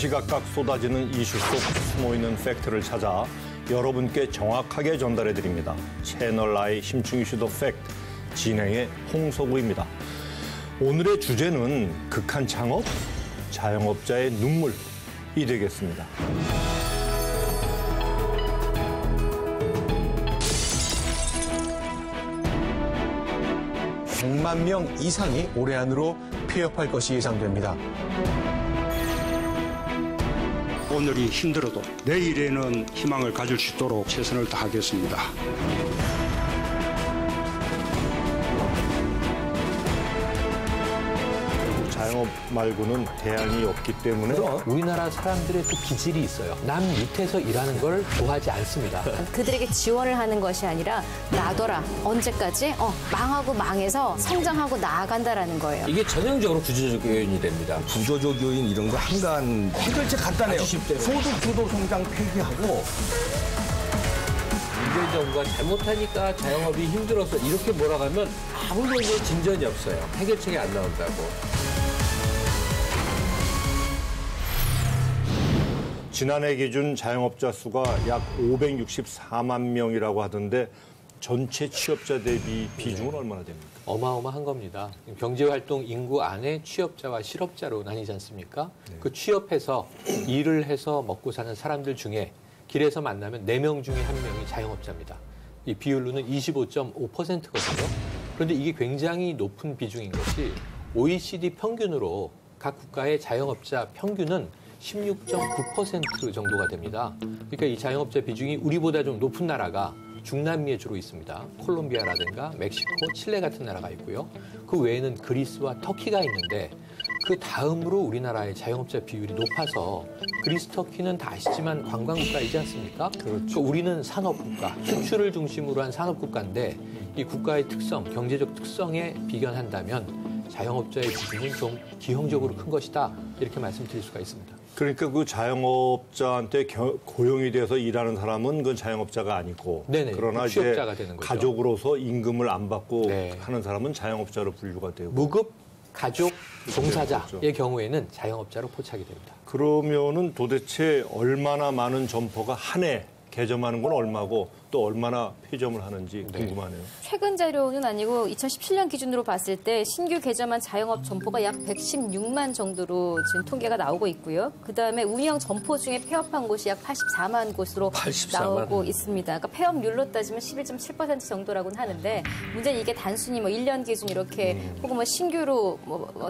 시시각각 쏟아지는 이슈 속 숨어있는 팩트를 찾아 여러분께 정확하게 전달해드립니다. 채널 I 심층 이슈 더 팩트 진행의 홍석우입니다. 오늘의 주제는 극한 창업, 자영업자의 눈물이 되겠습니다. 100만 명 이상이 올해 안으로 폐업할 것이 예상됩니다. 오늘이 힘들어도 내일에는 희망을 가질 수 있도록 최선을 다하겠습니다. 자영업 말고는 대안이 없기 때문에 우리나라 사람들의 또 기질이 있어요. 남 밑에서 일하는 걸 좋아하지 않습니다. 그들에게 지원을 하는 것이 아니라 놔둬라. 언제까지? 망하고 망해서 성장하고 나아간다라는 거예요. 이게 전형적으로 구조적 요인이 됩니다. 구조적 요인 이런 거 한간 해결책 간단해요. 소득 주도 성장 폐기하고 문재인 정부가 잘못하니까 자영업이 힘들어서 이렇게 몰아가면 아무도 이제 진전이 없어요. 해결책이 안 나온다고. 지난해 기준 자영업자 수가 약 564만 명이라고 하던데 전체 취업자 대비 비중은 얼마나 됩니까? 어마어마한 겁니다. 경제활동 인구 안에 취업자와 실업자로 나뉘지 않습니까? 네. 그 취업해서 일을 해서 먹고 사는 사람들 중에 길에서 만나면 4명 중에 1명이 자영업자입니다. 이 비율로는 25.5%거든요. 그런데 이게 굉장히 높은 비중인 것이 OECD 평균으로 각 국가의 자영업자 평균은 16.9% 정도가 됩니다. 그러니까 이 자영업자 비중이 우리보다 좀 높은 나라가 중남미에 주로 있습니다. 콜롬비아라든가 멕시코, 칠레 같은 나라가 있고요. 그 외에는 그리스와 터키가 있는데 그 다음으로 우리나라의 자영업자 비율이 높아서 그리스, 터키는 다 아시지만 관광국가이지 않습니까? 그렇죠. 우리는 산업국가, 수출을 중심으로 한 산업국가인데 이 국가의 특성, 경제적 특성에 비견한다면 자영업자의 비중은 좀 기형적으로 큰 것이다. 이렇게 말씀드릴 수가 있습니다. 그러니까 그 자영업자한테 고용이 돼서 일하는 사람은 그건 자영업자가 아니고 네네, 그러나 취업자가 이제 되는 거죠. 가족으로서 임금을 안 받고 네. 하는 사람은 자영업자로 분류가 되고 무급 가족 종사자의 그렇죠. 경우에는 자영업자로 포착이 됩니다. 그러면은 도대체 얼마나 많은 점포가 한 해 개점하는 건 얼마고 또 얼마나 폐점을 하는지 궁금하네요. 최근 자료는 아니고 2017년 기준으로 봤을 때 신규 개점한 자영업 점포가 약 116만 정도로 지금 통계가 나오고 있고요. 그다음에 운영 점포 중에 폐업한 곳이 약 84만 곳으로 84만. 나오고 있습니다. 그러니까 폐업률로 따지면 11.7% 정도라고는 하는데 문제는 이게 단순히 1년 기준 이렇게 혹은 신규로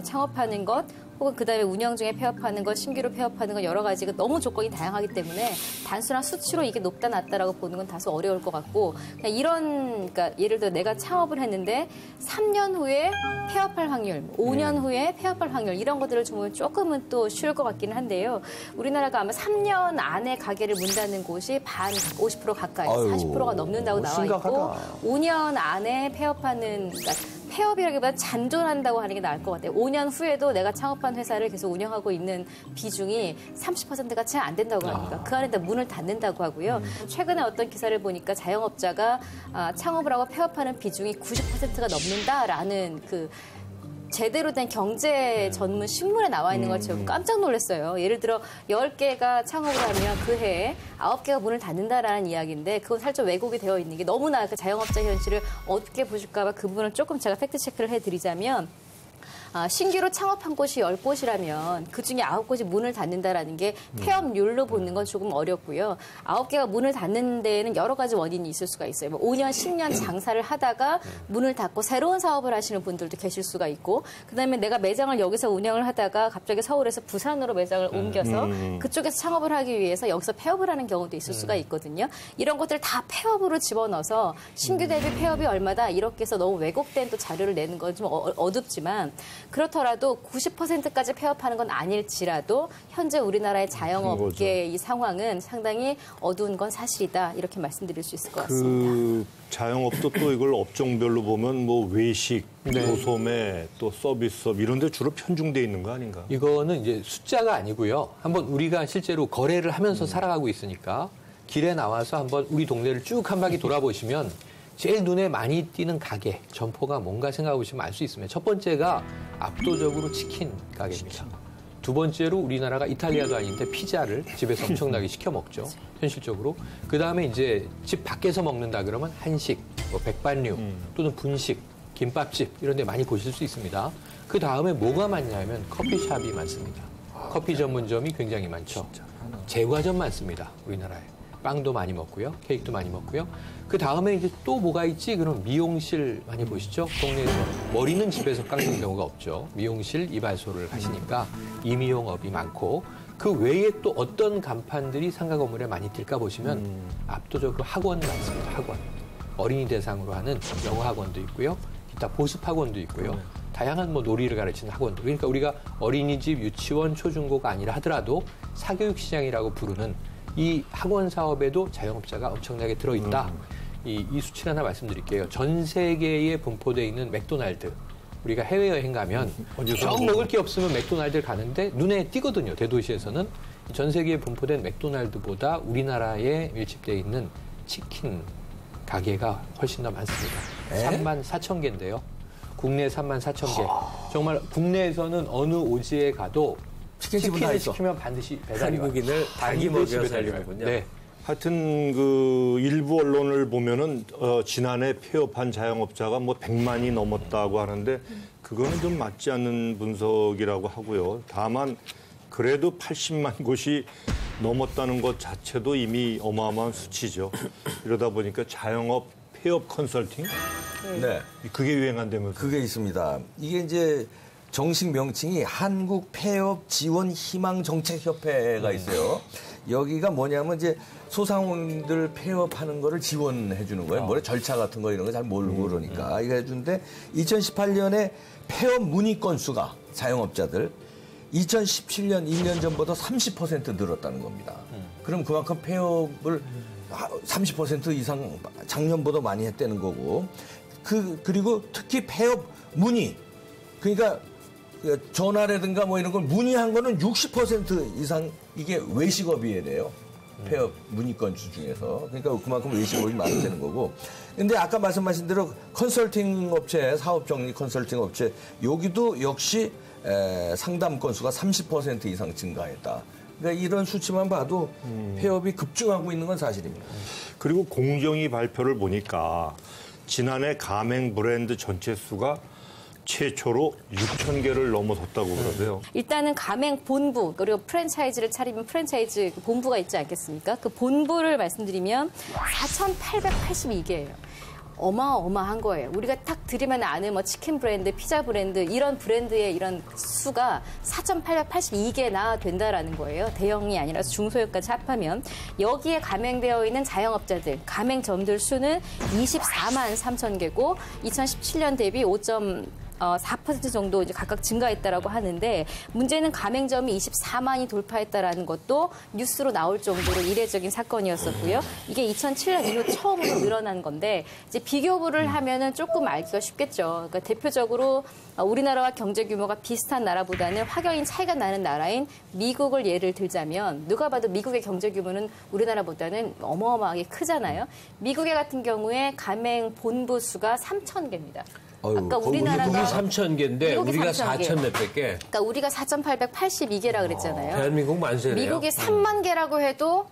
창업하는 것 혹은 그다음에 운영 중에 폐업하는 것, 신규로 폐업하는 것 여러 가지가 너무 조건이 다양하기 때문에 단순한 수치로 이게 높다 낮다라고 보는 건 다소 어려울 것 같고 그러니까 예를 들어 내가 창업을 했는데 3년 후에 폐업할 확률, 5년 후에 폐업할 확률 이런 것들을 보면 조금은 또 쉬울 것 같기는 한데요. 우리나라가 아마 3년 안에 가게를 문 닫는 곳이 반 50% 가까이, 40%가 넘는다고 나와 있고 5년 안에 폐업하는 그러니까 폐업이라기보다 잔존한다고 하는 게 나을 것 같아요. 5년 후에도 내가 창업한 회사를 계속 운영하고 있는 비중이 30%가 채 안 된다고 합니다. 그 안에 문을 닫는다고 하고요. 최근에 어떤 기사를 보니까 자영업자가 창업을 하고 폐업하는 비중이 90%가 넘는다라는 제대로 된 경제 전문 신문에 나와 있는 걸 제가 깜짝 놀랐어요. 예를 들어 10개가 창업을 하면 그 해에 9개가 문을 닫는다라는 이야기인데 그건 살짝 왜곡이 되어 있는 게 너무나 그 자영업자 현실을 어떻게 보실까 봐 그 부분을 조금 제가 팩트체크를 해드리자면 신규로 창업한 곳이 10곳이라면 그중에 9곳이 문을 닫는다라는 게 폐업률로 보는 건 조금 어렵고요. 9개가 문을 닫는 데에는 여러 가지 원인이 있을 수가 있어요. 5년, 10년 장사를 하다가 문을 닫고 새로운 사업을 하시는 분들도 계실 수가 있고 그다음에 내가 매장을 여기서 운영을 하다가 갑자기 서울에서 부산으로 매장을 옮겨서 그쪽에서 창업을 하기 위해서 여기서 폐업을 하는 경우도 있을 수가 있거든요. 이런 것들을 다 폐업으로 집어넣어서 신규 대비 폐업이 얼마다 이렇게 해서 너무 왜곡된 또 자료를 내는 건 좀 어둡지만 그렇더라도 90%까지 폐업하는 건 아닐지라도 현재 우리나라의 자영업계의 이 상황은 상당히 어두운 건 사실이다. 이렇게 말씀드릴 수 있을 것 같습니다. 자영업도 또 이걸 업종별로 보면 외식, 도소매, 또 서비스업 이런 데 주로 편중돼 있는 거 아닌가? 이거는 이제 숫자가 아니고요. 한번 우리가 실제로 거래를 하면서 살아가고 있으니까 길에 나와서 한번 우리 동네를 쭉 한 바퀴 돌아보시면 제일 눈에 많이 띄는 가게, 점포가 뭔가 생각해 보시면 알 수 있습니다. 첫 번째가 압도적으로 치킨 가게입니다. 두 번째로 우리나라가 이탈리아도 아닌데 피자를 집에서 엄청나게 시켜 먹죠. 현실적으로. 그 다음에 이제 집 밖에서 먹는다 그러면 한식, 뭐 백반류 또는 분식, 김밥집 이런 데 많이 보실 수 있습니다. 그 다음에 뭐가 많냐면 커피숍이 많습니다. 커피 전문점이 굉장히 많죠. 제과점 많습니다. 우리나라에. 빵도 많이 먹고요. 케이크도 많이 먹고요. 그 다음에 이제 또 뭐가 있지? 그럼 미용실 많이 보시죠? 동네에서 머리는 집에서 깎는 경우가 없죠. 미용실, 이발소를 하시니까 이미용업이 많고 그 외에 또 어떤 간판들이 상가 건물에 많이 뜰까 보시면 압도적으로 학원 많습니다. 학원. 어린이 대상으로 하는 영어 학원도 있고요. 기타 보습 학원도 있고요. 다양한 뭐 놀이를 가르치는 학원도. 그러니까 우리가 어린이집, 유치원, 초중고가 아니라 하더라도 사교육 시장이라고 부르는 이 학원 사업에도 자영업자가 엄청나게 들어있다. 이 수치를 하나 말씀드릴게요. 전 세계에 분포되어 있는 맥도날드. 우리가 해외여행 가면 정 먹을 게 없으면 맥도날드를 가는데 눈에 띄거든요. 대도시에서는. 전 세계에 분포된 맥도날드보다 우리나라에 밀집되어 있는 치킨 가게가 훨씬 더 많습니다. 34,000개인데요. 국내 34,000개. 정말 국내에서는 어느 오지에 가도 치킨을 시키면 반드시 배달이 와요. 한국인을 닭이 먹여 살리는군요. 네. 하여튼 그 일부 언론을 보면은 지난해 폐업한 자영업자가 뭐 100만이 넘었다고 하는데 그거는 좀 맞지 않는 분석이라고 하고요. 다만 그래도 80만 곳이 넘었다는 것 자체도 이미 어마어마한 수치죠. 이러다 보니까 자영업 폐업 컨설팅? 네. 그게 유행한다면서요? 그게 있습니다. 이게 이제 정식 명칭이 한국 폐업 지원 희망 정책 협회가 있어요. 여기가 뭐냐면 이제 소상공인들 폐업하는 거를 지원해 주는 거예요. 뭐래 절차 같은 거 이런 거 잘 모르고 그러니까 이거 해주는데 2018년에 폐업 문의 건수가 자영업자들 2017년 1년 전보다 30% 늘었다는 겁니다. 그럼 그만큼 폐업을 30% 이상 작년보다 많이 했다는 거고 그리고 특히 폐업 문의 그러니까 전화라든가 뭐 이런 걸 문의한 거는 60% 이상 이게 외식업이래요. 폐업 문의 건수 중에서. 그러니까 그만큼 외식업이 많다는 거고. 근데 아까 말씀하신 대로 컨설팅 업체, 사업 정리 컨설팅 업체 여기도 역시 상담 건수가 30% 이상 증가했다. 그러니까 이런 수치만 봐도 폐업이 급증하고 있는 건 사실입니다. 그리고 공정위 발표를 보니까 지난해 가맹 브랜드 전체 수가 최초로 6,000개를 넘어섰다고 그러세요. 일단은 가맹 본부 그리고 프랜차이즈를 차리면 프랜차이즈 본부가 있지 않겠습니까? 그 본부를 말씀드리면 4,882개예요. 어마어마한 거예요. 우리가 딱 들으면 아는 뭐 치킨 브랜드, 피자 브랜드 이런 브랜드의 이런 수가 4,882개나 된다라는 거예요. 대형이 아니라 중소형까지 합하면 여기에 가맹되어 있는 자영업자들, 가맹점들 수는 24만 3천 개고 2017년 대비 4% 정도 이제 각각 증가했다라고 하는데 문제는 가맹점이 24만이 돌파했다라는 것도 뉴스로 나올 정도로 이례적인 사건이었었고요. 이게 2007년 이후 처음으로 늘어난 건데 이제 비교를 하면은 조금 알기가 쉽겠죠. 그러니까 대표적으로 우리나라와 경제 규모가 비슷한 나라보다는 확연히 차이가 나는 나라인 미국을 예를 들자면 누가 봐도 미국의 경제 규모는 우리나라보다는 어마어마하게 크잖아요. 미국의 같은 경우에 가맹 본부 수가 3,000개입니다. 아까 우리나라가 미국이 3,000개인데 우리가 3,000 개. 4,000 몇백 개. 그러니까 우리가 4,882개라 그랬잖아요. 대한민국 만세네요. 미국이 3만 개라고 해도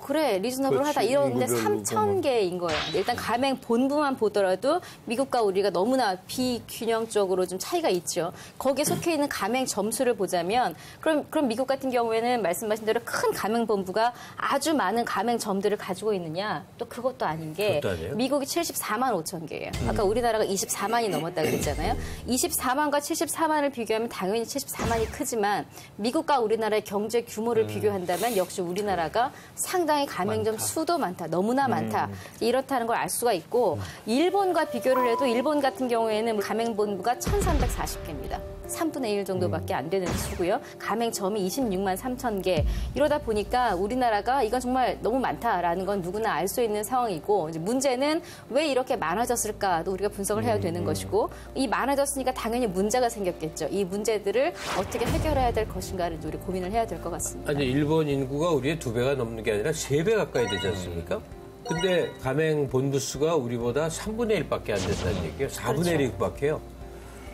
그래 리즈너블하다 이러는데 3,000개인 거예요. 일단 가맹 본부만 보더라도 미국과 우리가 너무나 비균형적으로 좀 차이가 있죠. 거기에 속해 있는 가맹 점수를 보자면 그럼 미국 같은 경우에는 말씀하신 대로 큰 가맹 본부가 아주 많은 가맹 점들을 가지고 있느냐? 또 그것도 아닌 게 미국이 74만 5천 개예요. 아까 우리나라가 24만이 넘었다 그랬잖아요. 24만과 74만을 비교하면 당연히 74만이 크지만 미국과 우리나라의 경제 규모를 비교한다면 역시 우리나라가 상당히 가맹점 많다. 수도 많다. 너무나 많다. 이렇다는 걸 알 수가 있고 일본과 비교를 해도 일본 같은 경우에는 가맹본부가 1,340개입니다. 3분의 1 정도밖에 안 되는 수고요. 가맹점이 26만 3천 개. 이러다 보니까 우리나라가 이건 정말 너무 많다라는 건 누구나 알 수 있는 상황이고 이제 문제는 왜 이렇게 많아졌을까도 우리가 분석을 해야 되는 것이고 이 많아졌으니까 당연히 문제가 생겼겠죠. 이 문제들을 어떻게 해결해야 될 것인가를 우리 고민을 해야 될 것 같습니다. 아니 일본 인구가 우리의 2배가 넘는 게 아니라 3배 가까이 되지 않습니까? 근데 가맹 본부 수가 우리보다 3분의 1밖에 안 된다는 얘기예요. 4분의 1밖에요.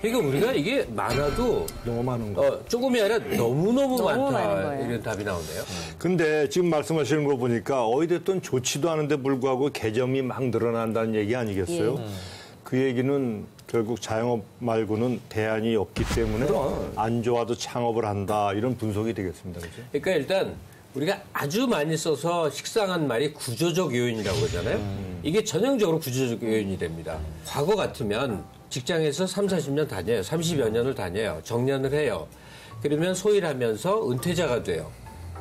그러니까 우리가 이게 많아도 너무 많은 거. 조금이 아니라 너무너무 너무 많은 많다. 거예요. 이런 답이 나오네요. 근데 지금 말씀하시는 거 보니까 어찌됐든 좋지도 않은데 불구하고 개점이 막 늘어난다는 얘기 아니겠어요? 그 얘기는 결국 자영업 말고는 대안이 없기 때문에 안 좋아도 창업을 한다 이런 분석이 되겠습니다. 그죠? 그러니까 일단 우리가 아주 많이 써서 식상한 말이 구조적 요인이라고 그러잖아요. 이게 전형적으로 구조적 요인이 됩니다. 과거 같으면 직장에서 3, 40년 다녀요. 30여 년을 다녀요. 정년을 해요. 그러면 소일하면서 은퇴자가 돼요.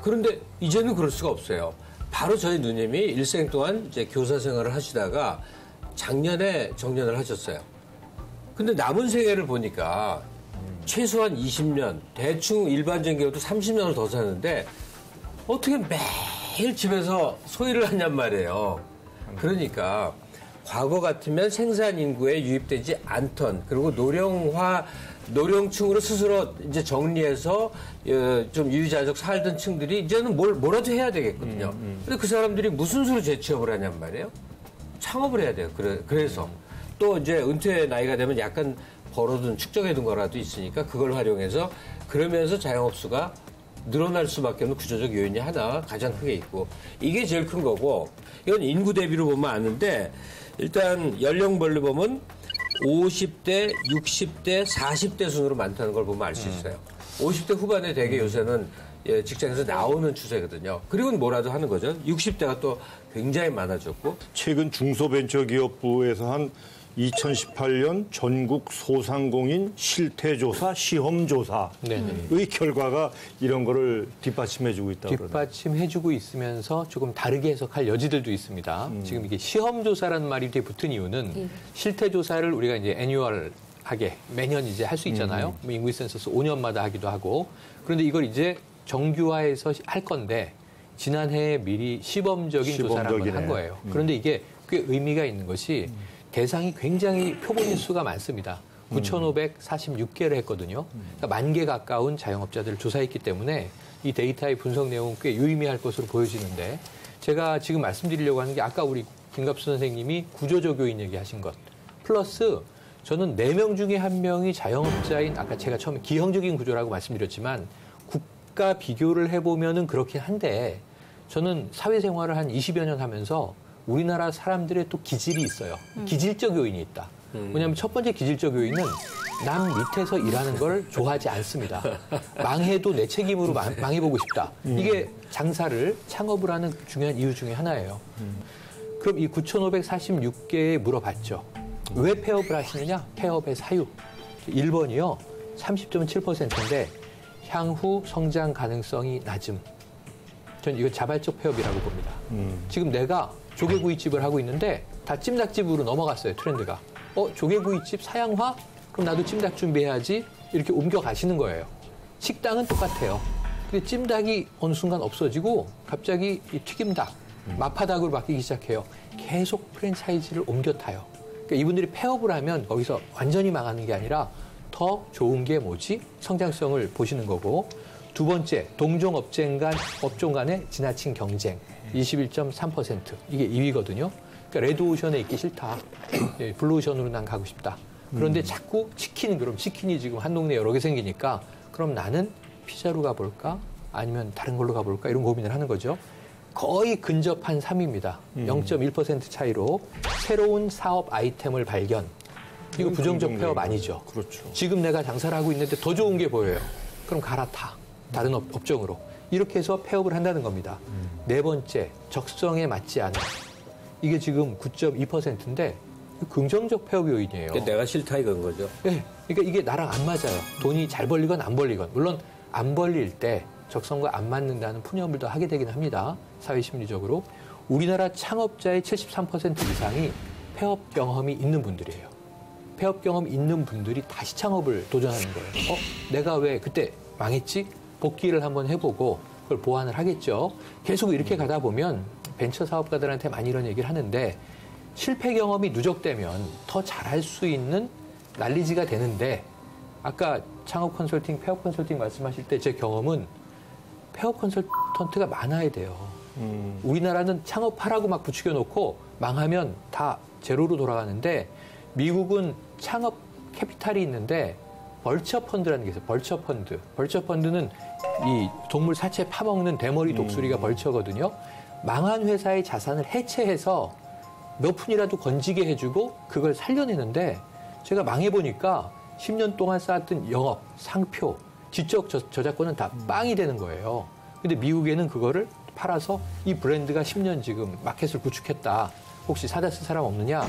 그런데 이제는 그럴 수가 없어요. 바로 저희 누님이 일생 동안 이제 교사 생활을 하시다가 작년에 정년을 하셨어요. 근데 남은 생애를 보니까 최소한 20년, 대충 일반적인 경우도 30년을 더 사는데 어떻게 매일 집에서 소일을 하냔 말이에요. 그러니까 과거 같으면 생산 인구에 유입되지 않던 그리고 노령층으로 스스로 이제 정리해서 좀 유유자적 살던 층들이 이제는 뭐라도 해야 되겠거든요. 근데 그 사람들이 무슨 수로 재취업을 하냔 말이에요. 창업을 해야 돼요. 그래서 또 이제 은퇴 나이가 되면 약간 벌어둔 축적해둔 거라도 있으니까 그걸 활용해서 그러면서 자영업수가 늘어날 수밖에 없는 구조적 요인이 하나 가장 크게 있고 이게 제일 큰 거고 이건 인구 대비로 보면 아는데 일단 연령별로 보면 50대, 60대, 40대 순으로 많다는 걸 보면 알 수 있어요. 50대 후반에 대개 요새는 직장에서 나오는 추세거든요. 그리고는 뭐라도 하는 거죠. 60대가 또 굉장히 많아졌고 최근 중소벤처기업부에서 한 2018년 전국 소상공인 실태조사, 시험조사의 결과가 이런 거를 뒷받침해주고 있다고 그러네요. 뒷받침해주고 있으면서 조금 다르게 해석할 여지들도 있습니다. 지금 이게 시험조사라는 말이 뒤에 붙은 이유는 실태조사를 우리가 이제 애뉴얼하게 매년 이제 할 수 있잖아요. 뭐 인구위 센서스 5년마다 하기도 하고. 그런데 이걸 이제 정규화해서 할 건데 지난해에 미리 시범적인 조사를 한 거예요. 그런데 이게 꽤 의미가 있는 것이 대상이 굉장히 표본인 수가 많습니다. 9,546개를 했거든요. 그러니까 10,000개 가까운 자영업자들을 조사했기 때문에 이 데이터의 분석 내용은 꽤 유의미할 것으로 보여지는데 제가 지금 말씀드리려고 하는 게 아까 우리 김갑수 선생님이 구조적 요인 얘기하신 것 플러스 저는 4명 중에 1명이 자영업자인 아까 제가 처음에 기형적인 구조라고 말씀드렸지만 국가 비교를 해보면은 그렇긴 한데 저는 사회생활을 한 20여 년 하면서 우리나라 사람들의 또 기질이 있어요. 기질적 요인이 있다. 뭐냐면 첫 번째 기질적 요인은 남 밑에서 일하는 걸 좋아하지 않습니다. 망해도 내 책임으로 망해보고 싶다. 이게 장사를 창업을 하는 중요한 이유 중에 하나예요. 그럼 이 9,546개에 물어봤죠. 왜 폐업을 하시느냐? 폐업의 사유. 1번이요. 30.7%인데 향후 성장 가능성이 낮음. 전 이거 자발적 폐업이라고 봅니다. 지금 내가 조개구이집을 하고 있는데 다 찜닭집으로 넘어갔어요, 트렌드가. 조개구이집 사양화? 그럼 나도 찜닭 준비해야지. 이렇게 옮겨가시는 거예요. 식당은 똑같아요. 근데 찜닭이 어느 순간 없어지고 갑자기 이 튀김닭, 마파닭으로 바뀌기 시작해요. 계속 프랜차이즈를 옮겨 타요. 그러니까 이분들이 폐업을 하면 거기서 완전히 망하는 게 아니라 더 좋은 게 뭐지? 성장성을 보시는 거고. 두 번째, 동종 업종 간의 지나친 경쟁. 21.3%. 이게 2위거든요. 그러니까 레드오션에 있기 싫다. 블루오션으로 난 가고 싶다. 그런데 자꾸 그럼 치킨이 지금 한 동네 여러 개 생기니까 그럼 나는 피자로 가볼까? 아니면 다른 걸로 가볼까? 이런 고민을 하는 거죠. 거의 근접한 3위입니다. 0.1% 차이로 새로운 사업 아이템을 발견. 이거 부정적 폐업 아니죠. 그렇죠. 지금 내가 장사를 하고 있는데 더 좋은 게 보여요. 그럼 갈아타. 다른 업종으로. 이렇게 해서 폐업을 한다는 겁니다. 네 번째, 적성에 맞지 않은. 이게 지금 9.2%인데 긍정적 폐업 요인이에요. 내가 싫다 이건 거죠. 네, 그러니까 이게 나랑 안 맞아요. 돈이 잘 벌리건 안 벌리건. 물론 안 벌릴 때 적성과 안 맞는다는 푸념을 더 하게 되긴 합니다. 사회심리적으로. 우리나라 창업자의 73% 이상이 폐업 경험이 있는 분들이에요. 폐업 경험 있는 분들이 다시 창업을 도전하는 거예요. 내가 왜 그때 망했지? 복귀를 한번 해보고 그걸 보완을 하겠죠. 계속 이렇게 가다 보면 벤처 사업가들한테 많이 이런 얘기를 하는데 실패 경험이 누적되면 더 잘할 수 있는 난리지가 되는데 아까 창업 컨설팅, 폐업 컨설팅 말씀하실 때 제 경험은 폐업 컨설턴트가 많아야 돼요. 우리나라는 창업하라고 막 부추겨 놓고 망하면 다 제로로 돌아가는데 미국은 창업 캐피탈이 있는데 벌처 펀드라는 게 있어요. 벌처 펀드. 벌처 펀드는 이 동물 사체 파먹는 대머리 독수리가 벌처거든요. 망한 회사의 자산을 해체해서 몇 푼이라도 건지게 해주고 그걸 살려내는데 제가 망해보니까 10년 동안 쌓았던 영업, 상표, 지적 저작권은 다 빵이 되는 거예요. 근데 미국에는 그거를 팔아서 이 브랜드가 10년 지금 마켓을 구축했다. 혹시 사다 쓸 사람 없느냐?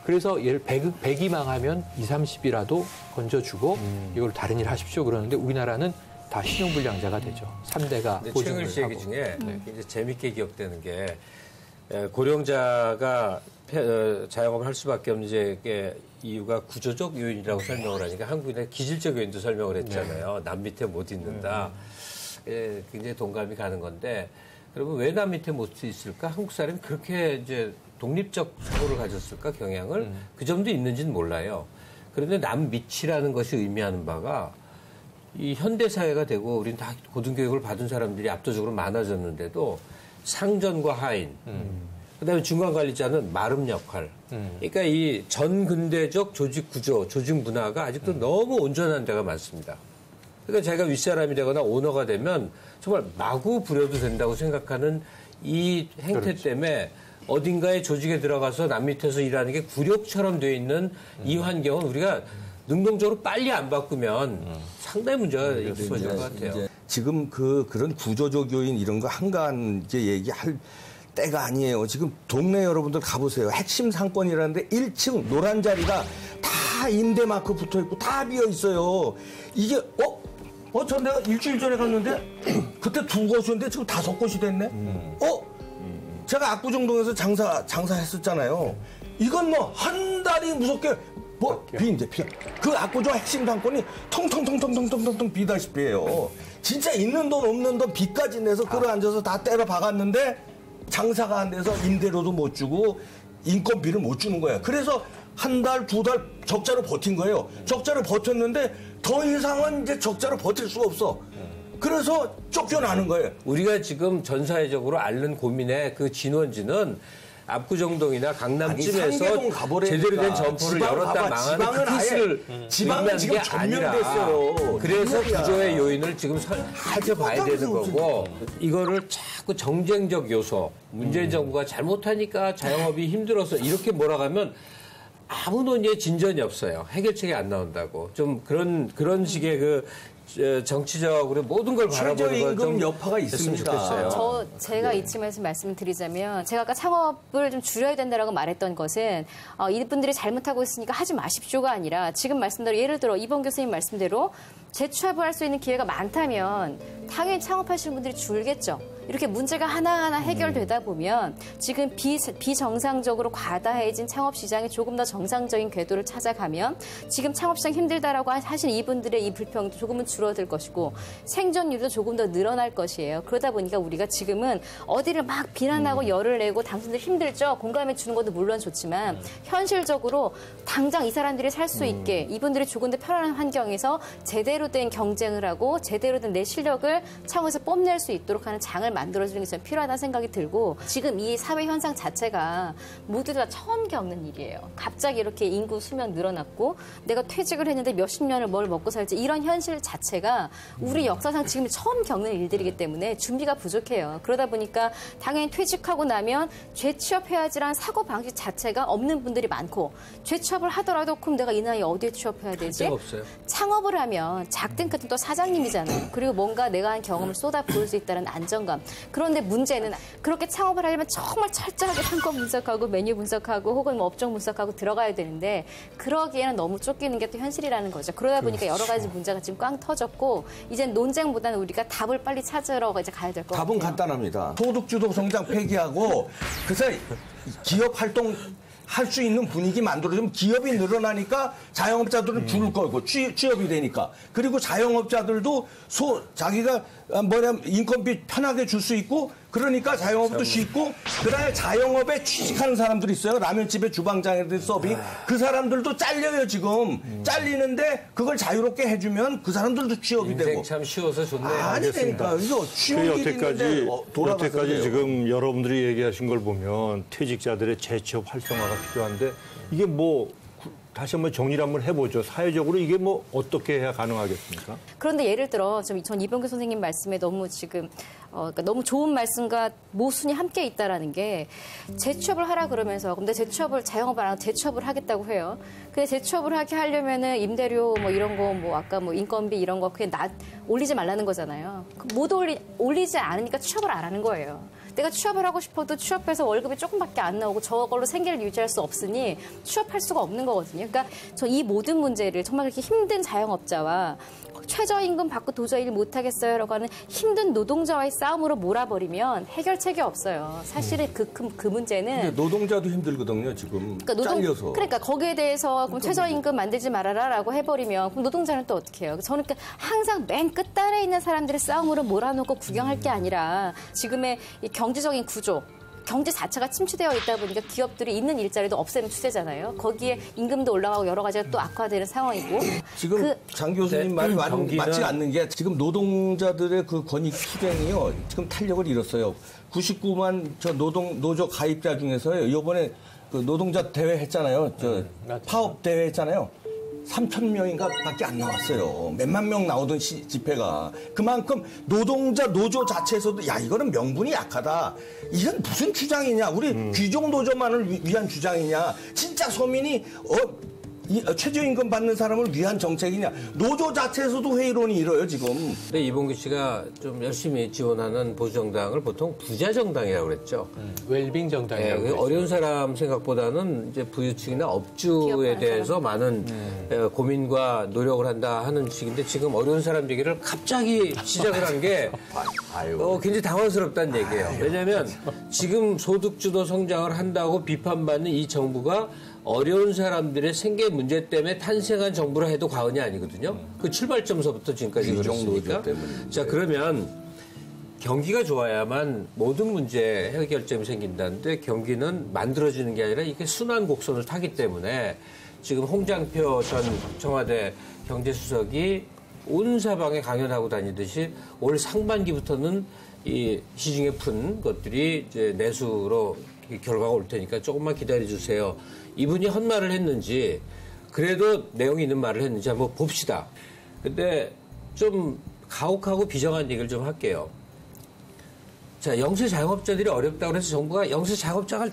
그래서 얘를 100이 망하면 20, 30이라도 건져주고 이걸 다른 일 하십시오 그러는데 우리나라는 다 신용불량자가 되죠. 3대가 보증을 최은실 얘기 하고. 중에 이제 재밌게 기억되는 게 고령자가 자영업을 할 수밖에 없는 이제 이유가 구조적 요인이라고 설명을 하니까 한국인의 기질적 요인도 설명을 했잖아요. 남 밑에 못 있는다. 굉장히 동감이 가는 건데 그러면 왜 남 밑에 못 있을까? 한국 사람이 그렇게 이제 독립적 사고를 가졌을까 경향을 그 점도 있는지는 몰라요. 그런데 남 밑이라는 것이 의미하는 바가 이 현대 사회가 되고 우리는 다 고등교육을 받은 사람들이 압도적으로 많아졌는데도 상전과 하인, 그다음에 중간관리자는 마름 역할. 그러니까 이 전근대적 조직 구조, 조직 문화가 아직도 너무 온전한 데가 많습니다. 그러니까 자기가 윗사람이 되거나 오너가 되면 정말 마구 부려도 된다고 생각하는 이 행태 그렇죠. 때문에 어딘가에 조직에 들어가서 남 밑에서 일하는 게 굴욕처럼 되어 있는 이 환경은 우리가 능동적으로 빨리 안 바꾸면 상당히 문제가 있어질 것 같아요. 지금 그런 구조적 요인 이런 거 한가한 이제 얘기할 때가 아니에요. 지금 동네 여러분들 가보세요. 핵심 상권이라는데 1층 노란 자리가 다 임대마크 붙어 있고 다 비어 있어요. 이게 저 내가 일주일 전에 갔는데 그때 2곳이었는데 지금 5곳이 됐네. 제가 압구정동에서 장사했었잖아요. 이건 뭐 한 달이 무섭게 비인데 그 압구정 핵심 상권이 텅텅텅텅텅텅텅 비다시피 해요. 진짜 있는 돈 없는 돈 빚까지 내서 끌어앉아서 다 때려 박았는데 장사가 안 돼서 임대료도 못 주고 인건비를 못 주는 거야. 그래서 한 달, 2달 적자로 버틴 거예요. 적자로 버텼는데 더 이상은 이제 적자로 버틸 수가 없어. 그래서 쫓겨나는 거예요. 우리가 지금 전 사회적으로 앓는 고민의 그 진원지는 압구정동이나 강남쯤에서 제대로 된 점포를 열었다 망하는 그 케이스를 지방은 지금 전면됐어요. 그래서 구조의 요인을 지금 살펴봐야 되는 거고 이거를 자꾸 정쟁적 요소, 문재인 정부가 잘못하니까 자영업이 힘들어서 이렇게 몰아가면 아무 논의에 진전이 없어요. 해결책이 안 나온다고. 좀 그런 식의 그 정치적으로 모든 걸 바라보는 건 여파가 있습니다. 제가 이쯤에서 말씀드리자면 제가 아까 창업을 좀 줄여야 된다라고 말했던 것은 이분들이 잘못하고 있으니까 하지 마십시오가 아니라 지금 말씀대로 예를 들어 이번 교수님 말씀대로 재취업을 할 수 있는 기회가 많다면 당연히 창업하시는 분들이 줄겠죠. 이렇게 문제가 하나하나 해결되다 보면 지금 비정상적으로 과다해진 창업시장이 조금 더 정상적인 궤도를 찾아가면 지금 창업시장 힘들다라고 하신 이분들의 이 불평도 조금은 줄어들 것이고 생존율도 조금 더 늘어날 것이에요. 그러다 보니까 우리가 지금은 어디를 막 비난하고 열을 내고 당신들 힘들죠. 공감해 주는 것도 물론 좋지만 현실적으로 당장 이 사람들이 살 수 있게 이분들이 조금 더 편안한 환경에서 제대로 된 경쟁을 하고 제대로 된 내 실력을 창업에서 뽐낼 수 있도록 하는 장을 만들어주는 게 저는 필요하다는 생각이 들고 지금 이 사회 현상 자체가 모두 다 처음 겪는 일이에요. 갑자기 이렇게 인구 수명 늘어났고 내가 퇴직을 했는데 몇십 년을 뭘 먹고 살지 이런 현실 자체가 우리 역사상 지금 처음 겪는 일들이기 때문에 준비가 부족해요. 그러다 보니까 당연히 퇴직하고 나면 재취업해야지라는 사고방식 자체가 없는 분들이 많고 재취업을 하더라도 그럼 내가 이 나이에 어디에 취업해야 되지? 없어요. 창업을 하면 작든 크든 또 사장님이잖아요. 그리고 뭔가 내가 한 경험을 쏟아 부을 수 있다는 안정감. 그런데 문제는 그렇게 창업을 하려면 정말 철저하게 상권 분석하고 메뉴 분석하고 혹은 뭐 업종 분석하고 들어가야 되는데 그러기에는 너무 쫓기는 게 또 현실이라는 거죠. 그러다 보니까 여러 가지 문제가 지금 꽝 터졌고 이제 논쟁보다는 우리가 답을 빨리 찾으러 이제 가야 될 것 같아요. 답은 간단합니다. 소득주도 성장 폐기하고 그래서 기업 활동 할 수 있는 분위기 만들어주면 기업이 늘어나니까 자영업자들은 줄을 걸고 취업이 되니까 그리고 자영업자들도 자기가 인건비 편하게 줄 수 있고 그러니까 자영업도 쉽고 그다음에 자영업에 취직하는 사람들이 있어요. 라면집에 주방장애들 서빙 그 사람들도 잘려요 지금. 잘리는데 그걸 자유롭게 해주면 그 사람들도 취업이 되고. 인생 참 쉬워서 좋네요. 아니 되니까 이거 쉬운 일이 있는데 여태까지 지금 여러분들이 얘기하신 걸 보면 퇴직자들의 재취업 활성화가 필요한데 이게 뭐 다시 한번 정리를 한번 해보죠. 사회적으로 이게 뭐 어떻게 해야 가능하겠습니까? 그런데 예를 들어 전 이병규 선생님 말씀에 너무 지금 그러니까 너무 좋은 말씀과 모순이 함께 있다라는 게 재취업을 하라 그러면서 근데 재취업을 자영업을 안 하고 재취업을 하겠다고 해요. 근데 재취업을 하게 하려면은 임대료 뭐 이런 거 뭐 아까 뭐 인건비 이런 거 그냥 올리지 말라는 거잖아요. 못 올리지 않으니까 취업을 안 하는 거예요. 내가 취업을 하고 싶어도 취업해서 월급이 조금밖에 안 나오고 저걸로 생계를 유지할 수 없으니 취업할 수가 없는 거거든요. 그러니까 저 이 모든 문제를 정말 그렇게 힘든 자영업자와 최저임금 받고 도저히 일 못하겠어요라고 하는 힘든 노동자와의 싸움으로 몰아버리면 해결책이 없어요. 사실은 그 문제는 근데 노동자도 힘들거든요, 지금. 잘려서. 그러니까 거기에 대해서 그럼 최저임금 만들지 말아라라고 해버리면 그럼 노동자는 또 어떻게 해요? 저는 항상 맨 끝단에 있는 사람들의 싸움으로 몰아놓고 구경할 게 아니라 지금의 이 경제적인 구조 경제 자체가 침체되어 있다 보니까 기업들이 있는 일자리도 없애는 추세잖아요. 거기에 임금도 올라가고 여러 가지가 또 악화되는 상황이고. 지금 장 교수님 말이 맞지 않는 게 지금 노동자들의 그 권익 투쟁이요. 지금 탄력을 잃었어요. 99만 노조 가입자 중에서 이번에 그 노동자 대회 했잖아요. 파업 대회 했잖아요. 3,000명인가 밖에 안 나왔어요. 몇만 명 나오던 집회가. 그만큼 노동자 노조 자체에서도 야 이거는 명분이 약하다. 이건 무슨 주장이냐. 우리 귀족 노조만을 위한 주장이냐. 진짜 서민이 최저임금 받는 사람을 위한 정책이냐. 노조 자체에서도 회의론이 이뤄요 지금. 근데 이봉규 씨가 좀 열심히 지원하는 보수정당을 보통 부자정당이라고 그랬죠. 웰빙 정당이라고 네, 어려운 사람 생각보다는 이제 부유층이나 업주에 대해서 많은 고민과 노력을 한다 하는 식인데 지금 어려운 사람 얘기를 갑자기 시작을 한 게 굉장히 당황스럽다는 얘기예요. 왜냐하면 지금 소득주도 성장을 한다고 비판받는 이 정부가 어려운 사람들의 생계 문제 때문에 탄생한 정부라 해도 과언이 아니거든요. 그 출발점서부터 지금까지 그렇습니까? 자, 그러면 경기가 좋아야만 모든 문제 해결점이 생긴다는데 경기는 만들어지는 게 아니라 이게 순환 곡선을 타기 때문에 지금 홍장표 전 청와대 경제수석이 온 사방에 강연하고 다니듯이 올 상반기부터는 이 시중에 푼 것들이 이제 내수로 결과가 올 테니까 조금만 기다려 주세요. 이분이 헛말을 했는지 그래도 내용이 있는 말을 했는지 한번 봅시다. 근데 좀 가혹하고 비정한 얘기를 좀 할게요. 자, 영세 자영업자들이 어렵다고 해서 정부가 영세 자영업자를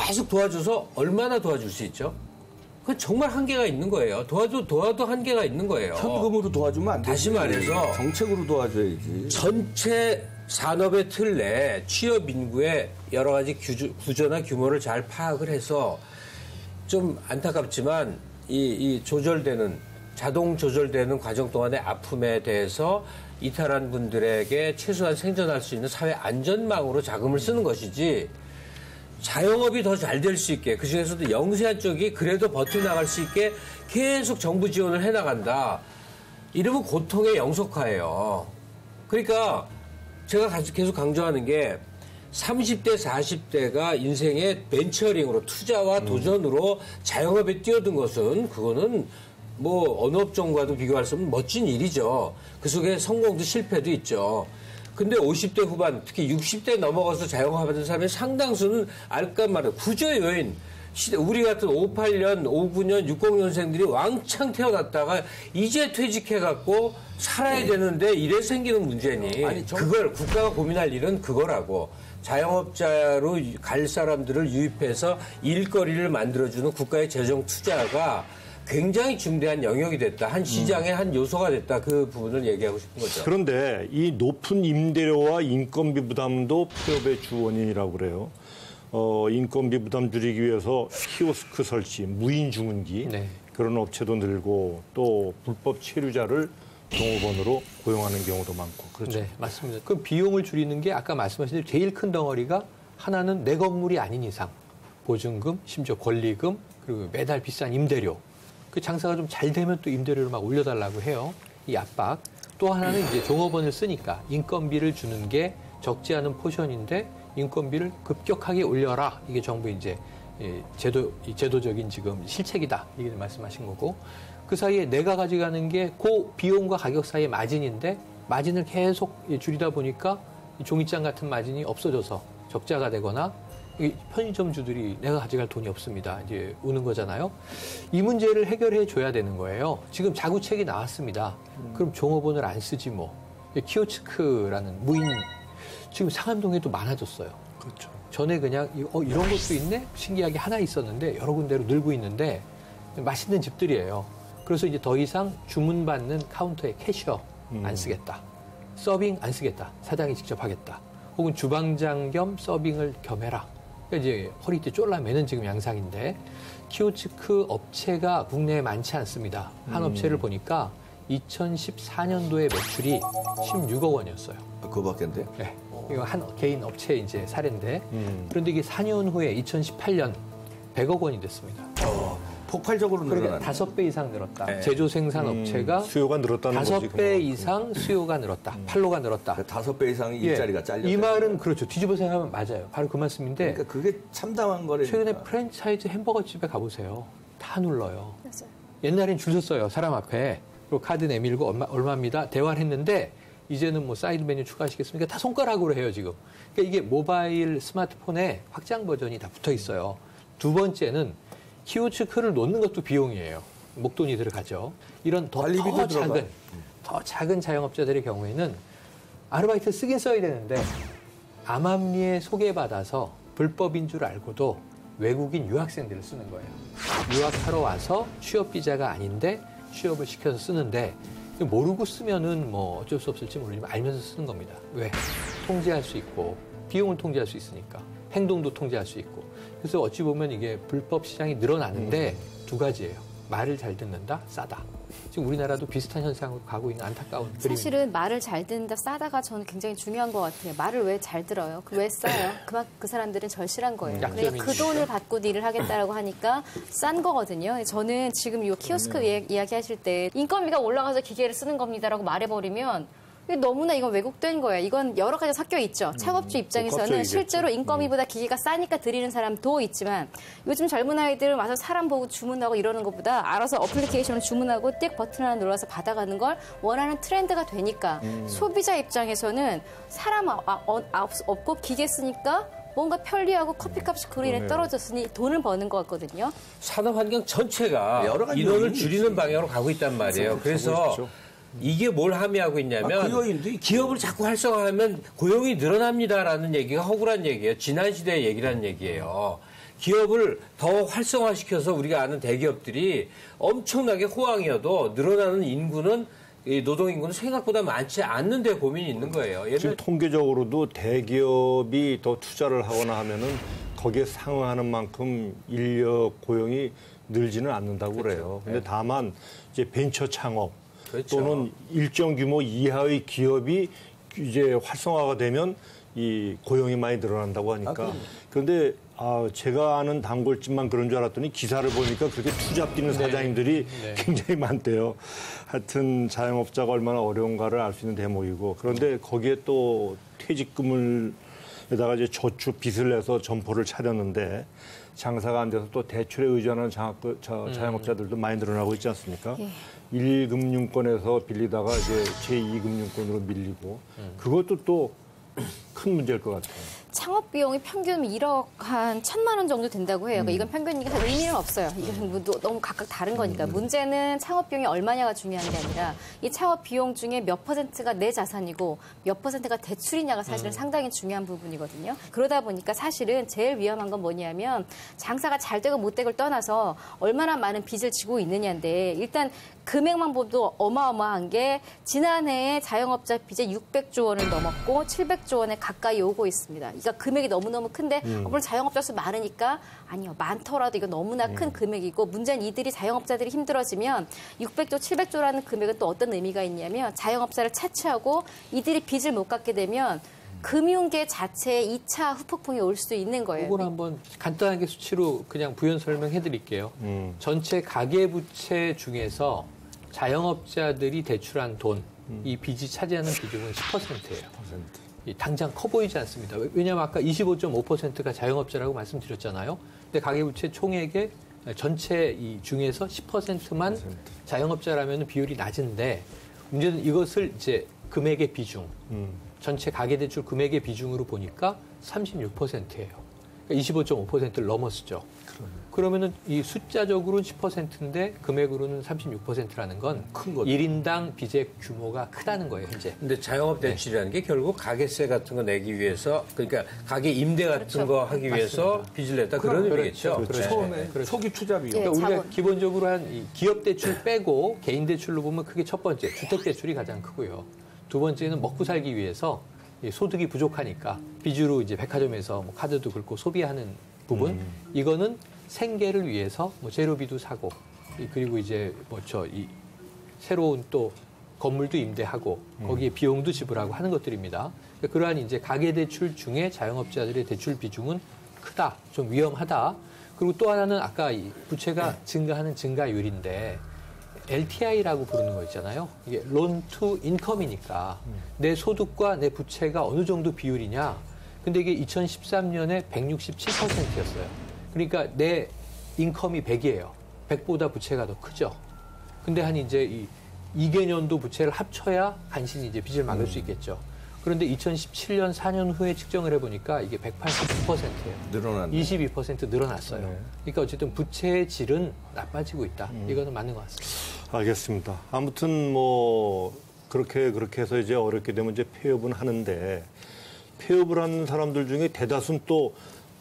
계속 도와줘서 얼마나 도와줄 수 있죠? 그건 정말 한계가 있는 거예요. 도와도 한계가 있는 거예요. 현금으로 도와주면 안 되지. 다시 말해서 정책으로 도와줘야지. 전체 산업의 틀 내 취업 인구의 여러 가지 구조나 규모를 잘 파악을 해서 좀 안타깝지만 이 자동 조절되는 과정 동안의 아픔에 대해서 이탈한 분들에게 최소한 생존할 수 있는 사회 안전망으로 자금을 쓰는 것이지 자영업이 더 잘 될 수 있게 그중에서도 영세한 쪽이 그래도 버텨나갈 수 있게 계속 정부 지원을 해나간다. 이러면 고통의 영속화예요. 그러니까 제가 계속 강조하는 게 30대, 40대가 인생의 벤처링으로 투자와 도전으로 자영업에 뛰어든 것은 그거는 뭐 어느 업종과도 비교할 수 없는 멋진 일이죠. 그 속에 성공도 실패도 있죠. 근데 50대 후반, 특히 60대 넘어가서 자영업하는 사람의 상당수는 알까 말이야. 구조의 요인. 우리 같은 58년, 59년, 60년생들이 왕창 태어났다가 이제 퇴직해갖고 살아야 되는데 이래 생기는 문제니. 아니, 그걸 국가가 고민할 일은 그거라고. 자영업자로 갈 사람들을 유입해서 일거리를 만들어주는 국가의 재정 투자가 굉장히 중대한 영역이 됐다. 한 시장의 한 요소가 됐다. 그 부분을 얘기하고 싶은 거죠. 그런데 이 높은 임대료와 인건비 부담도 폐업의 주 원인이라고 그래요. 인건비 부담 줄이기 위해서 키오스크 설치, 무인 주문기 그런 업체도 늘고 또 불법 체류자를 종업원으로 고용하는 경우도 많고 그렇죠. 네, 맞습니다. 그 비용을 줄이는 게 아까 말씀하신 대로 제일 큰 덩어리가 하나는 내 건물이 아닌 이상 보증금, 심지어 권리금 그리고 매달 비싼 임대료. 그 장사가 좀 잘 되면 또 임대료를 막 올려달라고 해요. 이 압박. 또 하나는 이제 종업원을 쓰니까 인건비를 주는 게 적지 않은 포션인데 인건비를 급격하게 올려라. 이게 정부 이제 제도적인 지금 실책이다. 이게 말씀하신 거고. 그 사이에 내가 가져가는 게 그 비용과 가격 사이의 마진인데 마진을 계속 줄이다 보니까 종이장 같은 마진이 없어져서 적자가 되거나 이 편의점주들이 내가 가져갈 돈이 없습니다. 이제 우는 거잖아요. 이 문제를 해결해 줘야 되는 거예요. 지금 자구책이 나왔습니다. 그럼 종업원을 안 쓰지 뭐. 키오스크라는 무인 지금 상암동에도 많아졌어요. 그렇죠. 전에 그냥 이런 것도 있네? 신기하게 하나 있었는데 여러 군데로 늘고 있는데 맛있는 집들이에요. 그래서 이제 더 이상 주문받는 카운터에 캐셔 안 쓰겠다. 서빙 안 쓰겠다. 사장이 직접 하겠다. 혹은 주방장 겸 서빙을 겸해라. 그러니까 이제 허리띠 쫄라매는 지금 양상인데 키오스크 업체가 국내에 많지 않습니다. 한 업체를 보니까 2014년도에 매출이 16억 원이었어요. 그거밖에인데? 네. 이거 한 개인 업체 이제 사례인데 그런데 이게 4년 후에 2018년 100억 원이 됐습니다. 폭발적으로 그러니까 늘어났네. 5배 이상 늘었다. 제조 생산 업체가 수요가 늘었다는 거지. 5배 이상 수요가 늘었다. 판로가 늘었다. 5배 이상의 일자리가 잘렸다. 이 말은 그렇죠. 뒤집어 생각하면 맞아요. 바로 그 말씀인데 그러니까 그게 참담한 거래니까. 최근에 프랜차이즈 햄버거 집에 가보세요. 다 눌러요. 맞아요. 옛날엔 줄 섰어요. 사람 앞에. 그리고 카드 내밀고 얼마입니다. 대화를 했는데 이제는 뭐 사이드 메뉴 추가하시겠습니까? 다 손가락으로 해요, 지금. 그러니까 이게 모바일 스마트폰에 확장 버전이 다 붙어 있어요. 두 번째는 키오스크를 놓는 것도 비용이에요. 목돈이 들어가죠. 이런 더 작은 자영업자들의 경우에는 아르바이트 쓰긴 써야 되는데 암암리에 소개받아서 불법인 줄 알고도 외국인 유학생들을 쓰는 거예요. 유학하러 와서 취업 비자가 아닌데 취업을 시켜서 쓰는데 모르고 쓰면은 뭐 어쩔 수 없을지 모르지만 알면서 쓰는 겁니다. 왜? 통제할 수 있고 비용을 통제할 수 있으니까 행동도 통제할 수 있고 그래서 어찌 보면 이게 불법 시장이 늘어나는데 두 가지예요. 말을 잘 듣는다, 싸다. 지금 우리나라도 비슷한 현상으로 가고 있는 안타까운 그림입니다. 사실은 말을 잘 듣는다, 싸다가 저는 굉장히 중요한 것 같아요. 말을 왜 잘 들어요? 왜 싸요? 그 사람들은 절실한 거예요. 그러니까 그 돈을 받고 일을 하겠다라고 하니까 싼 거거든요. 저는 지금 이 키오스크 이야기하실 때 인건비가 올라가서 기계를 쓰는 겁니다라고 말해버리면 너무나 이건 왜곡된 거예요. 이건 여러 가지 섞여 있죠. 창업주 입장에서는 실제로 인건비보다 기계가 싸니까 드리는 사람도 있지만 요즘 젊은 아이들은 와서 사람 보고 주문하고 이러는 것보다 알아서 어플리케이션을 주문하고 띡 버튼 하나 눌러서 받아가는 걸 원하는 트렌드가 되니까 소비자 입장에서는 사람 없고 기계 쓰니까 뭔가 편리하고 커피값이 그로 인해 떨어졌으니 돈을 버는 것 같거든요. 산업 환경 전체가 여러 가지 인원을 줄이는 방향으로 가고 있단 말이에요. 그래서 이게 뭘 함의하고 있냐면 기업을 자꾸 활성화하면 고용이 늘어납니다라는 얘기가 허구란 얘기예요. 지난 시대의 얘기란 얘기예요. 기업을 더 활성화시켜서 우리가 아는 대기업들이 엄청나게 호황이어도 늘어나는 인구는 노동 인구는 생각보다 많지 않는데 고민이 있는 거예요. 지금 통계적으로도 대기업이 더 투자를 하거나 하면은 거기에 상응하는 만큼 인력 고용이 늘지는 않는다고 그래요. 근데 다만 이제 벤처 창업 또는 일정 규모 이하의 기업이 이제 활성화가 되면 이 고용이 많이 늘어난다고 하니까. 그런데 제가 아는 단골집만 그런 줄 알았더니 기사를 보니까 그렇게 투잡 뛰는 사장님들이 굉장히 많대요. 하여튼 자영업자가 얼마나 어려운가를 알 수 있는 대목이고 그런데 거기에 또 퇴직금에다가 이제 저축 빚을 내서 점포를 차렸는데 장사가 안 돼서 또 대출에 의존하는 자영업자들도 많이 늘어나고 있지 않습니까? 1금융권에서 빌리다가 이제 제2금융권으로 밀리고 그것도 또 큰 문제일 것 같아요. 창업 비용이 평균 1억 한 1,000만 원 정도 된다고 해요. 그러니까 이건 평균이니까 의미는 없어요. 이건 너무 각각 다른 거니까. 문제는 창업 비용이 얼마냐가 중요한 게 아니라 이 창업 비용 중에 몇 퍼센트가 내 자산이고 몇 퍼센트가 대출이냐가 사실은 상당히 중요한 부분이거든요. 그러다 보니까 사실은 제일 위험한 건 뭐냐면 장사가 잘 되고 못 되고를 떠나서 얼마나 많은 빚을 지고 있느냐인데 일단 금액만 봐도 어마어마한 게 지난해에 자영업자 빚이 600조 원을 넘었고 700조 원에 가까이 오고 있습니다. 그러니까 금액이 너무너무 큰데 물론 자영업자 수 많으니까 아니요. 많더라도 이거 너무나 큰 금액이고 문제는 이들이 자영업자들이 힘들어지면 600조, 700조라는 금액은 또 어떤 의미가 있냐면 자영업자를 차치하고 이들이 빚을 못 갚게 되면 금융계 자체에 2차 후폭풍이 올 수도 있는 거예요. 이걸 한번 간단하게 수치로 그냥 부연 설명해 드릴게요. 전체 가계부채 중에서 자영업자들이 대출한 돈, 이 빚이 차지하는 비중은 10%예요. 당장 커 보이지 않습니다. 왜냐하면 아까 25.5%가 자영업자라고 말씀드렸잖아요. 근데 가계부채 총액의 전체 이 중에서 10%만 자영업자라면 비율이 낮은데 문제는 이것을 이제 금액의 비중, 전체 가계대출 금액의 비중으로 보니까 36%예요. 25.5%를 넘었죠. 그러면은 이 숫자적으로는 10%인데 금액으로는 36%라는 건 큰 거죠. 1인당 빚의 규모가 크다는 거예요, 현재. 근데 자영업 대출이라는 게 결국 가게세 같은 거 내기 위해서 그러니까 가게 임대 같은 거 하기 위해서 빚을 냈다 그런 의미겠죠. 그렇죠. 처음에 그렇죠. 초기 투자 비용. 예. 그러니까 우리가 자본. 기본적으로 한 이 기업 대출 빼고 개인 대출로 보면 크게 첫 번째 주택 대출이 가장 크고요. 두 번째는 먹고 살기 위해서 이 소득이 부족하니까 빚으로 이제 백화점에서 뭐 카드도 긁고 소비하는 부분 이거는 생계를 위해서 뭐 재료비도 사고 그리고 이제 이 새로운 또 건물도 임대하고 거기에 비용도 지불하고 하는 것들입니다. 그러니까 그러한 이제 가계 대출 중에 자영업자들의 대출 비중은 크다, 좀 위험하다. 그리고 또 하나는 아까 이 부채가 증가하는 증가율인데 LTI라고 부르는 거 있잖아요. 이게 론 투 인컴이니까 내 소득과 내 부채가 어느 정도 비율이냐. 근데 이게 2013년에 167%였어요. 그러니까 내 인컴이 100이에요. 100보다 부채가 더 크죠. 근데 한 이제 이 개년도 부채를 합쳐야 간신히 이제 빚을 막을 수 있겠죠. 그런데 2017년 4년 후에 측정을 해보니까 이게 189%예요. 늘어났네. 22% 늘어났어요. 네. 그러니까 어쨌든 부채의 질은 나빠지고 있다. 이거는 맞는 것 같습니다. 알겠습니다. 아무튼 뭐 그렇게 해서 이제 어렵게 되면 이제 폐업은 하는데 폐업을 하는 사람들 중에 대다수는 또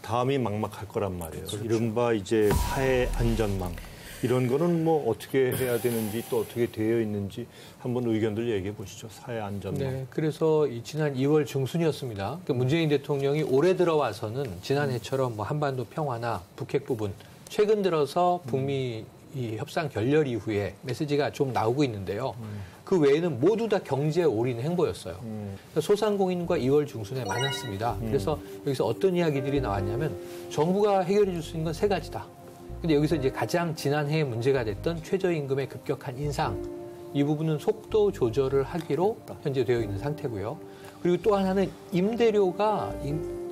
다음이 막막할 거란 말이에요. 그렇죠. 이른바 이제 사회 안전망 이런 거는 뭐 어떻게 해야 되는지 또 어떻게 되어 있는지 한번 의견들 얘기해 보시죠. 사회 안전망. 네, 그래서 지난 2월 중순이었습니다. 그러니까 문재인 대통령이 올해 들어와서는 지난해처럼 뭐 한반도 평화나 북핵 부분 최근 들어서 북미 이 협상 결렬 이후에 메시지가 좀 나오고 있는데요. 그 외에는 모두 다 경제에 올인 행보였어요. 그러니까 소상공인과 2월 중순에 만났습니다. 그래서 여기서 어떤 이야기들이 나왔냐면 정부가 해결해 줄 수 있는 건 세 가지다. 근데 여기서 이제 가장 지난해에 문제가 됐던 최저임금의 급격한 인상 이 부분은 속도 조절을 하기로 현재 되어 있는 상태고요. 그리고 또 하나는 임대료가